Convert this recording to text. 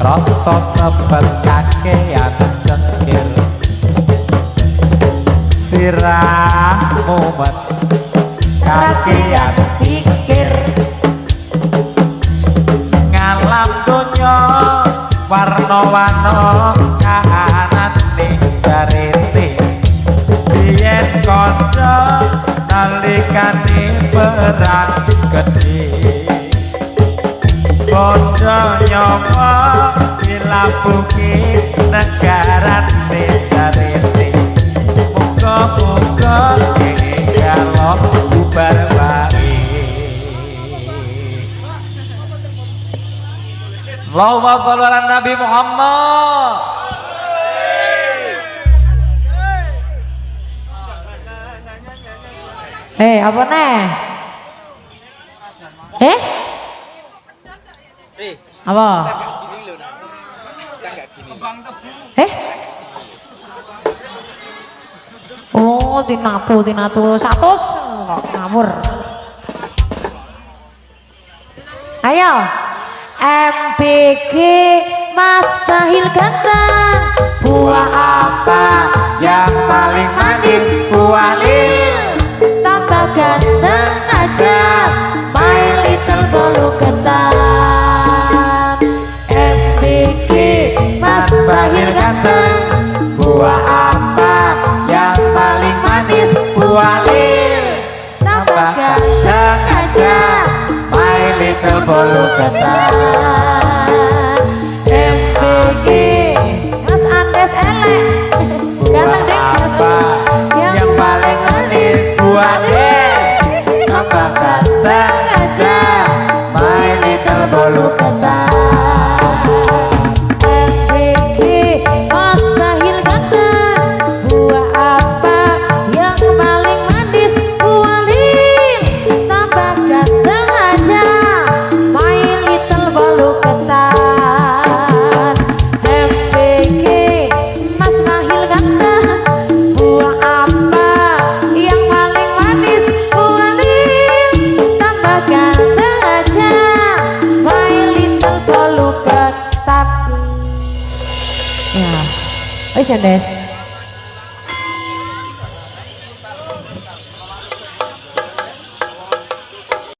Rasa sepet kakean cengkir sirahmu met kakean pikir ngalam donya warna-warna kahanan ning jarene biyen kandha nalikane perang gedhe bondo nyoba dilapuki negara jarene muga-muga kalau bubar wae Allahumma sholli ala Nabi Muhammad. Apa nih? Apa? Oh, tinatu 100 ngawur. Ayo, MBG Mas Bahil ganteng. Buah apa yang paling manis? Buah lil. Tambah ganteng aja, my little bolu ketan. MBG Mas Bahil ganteng. Buah apa yang paling manis? Buah lil. Tambah ganteng aja, my little bolu ketan. MBG Mas Andes elek. Ganteng deh. Apa yang paling manis? Buah lil. Tambah ganteng aja, my little bolu ketan. Ya, wis ya Des.